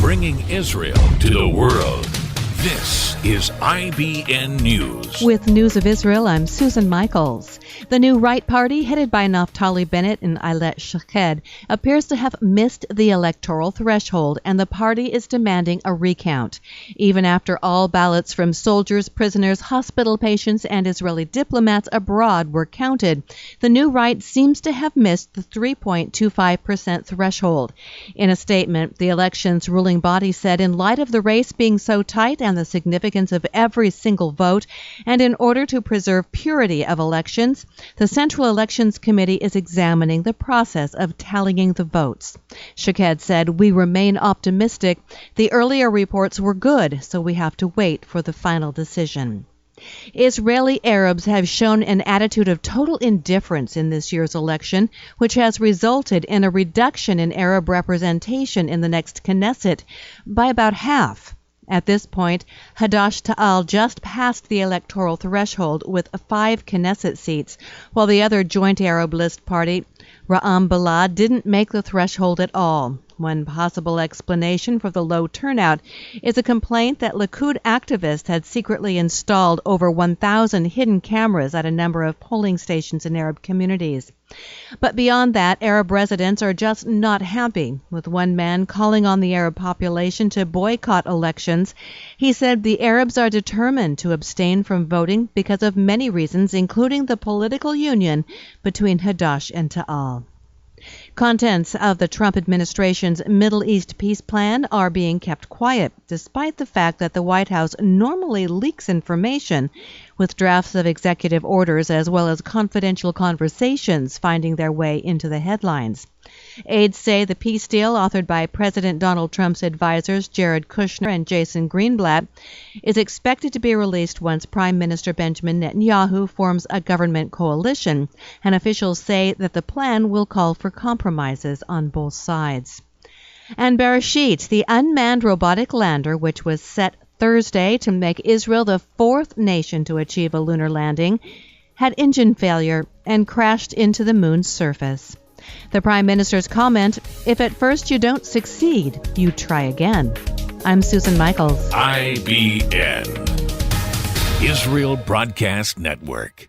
bringing Israel to the world. This is IBN News. With News of Israel, I'm Susan Michaels. The new Right Party, headed by Naftali Bennett and Ayelet Shaked, appears to have missed the electoral threshold, and the party is demanding a recount. Even after all ballots from soldiers, prisoners, hospital patients, and Israeli diplomats abroad were counted, the new Right seems to have missed the 3.25% threshold. In a statement, the election's ruling body said, in light of the race being so tight and the significance of every single vote, and in order to preserve purity of elections, the Central Elections Committee is examining the process of tallying the votes. Shaked said, "We remain optimistic. The earlier reports were good, so we have to wait for the final decision." Israeli Arabs have shown an attitude of total indifference in this year's election, which has resulted in a reduction in Arab representation in the next Knesset by about half. At this point, Hadash Ta'al just passed the electoral threshold with 5 Knesset seats, while the other joint Arab list party, Ra'am Balad, didn't make the threshold at all. One possible explanation for the low turnout is a complaint that Likud activists had secretly installed over 1,000 hidden cameras at a number of polling stations in Arab communities. But beyond that, Arab residents are just not happy, with one man calling on the Arab population to boycott elections. He said the Arabs are determined to abstain from voting because of many reasons, including the political union between Hadash and Ta'al. Contents of the Trump administration's Middle East peace plan are being kept quiet, despite the fact that the White House normally leaks information, with drafts of executive orders as well as confidential conversations finding their way into the headlines. Aides say the peace deal, authored by President Donald Trump's advisors Jared Kushner and Jason Greenblatt, is expected to be released once Prime Minister Benjamin Netanyahu forms a government coalition, and officials say that the plan will call for compromises on both sides. And Bereshit, the unmanned robotic lander, which was set Thursday to make Israel the 4th nation to achieve a lunar landing, had engine failure and crashed into the moon's surface. The Prime Minister's comment, "If at first you don't succeed, you try again." I'm Susan Michaels. IBN, Israel Broadcast Network.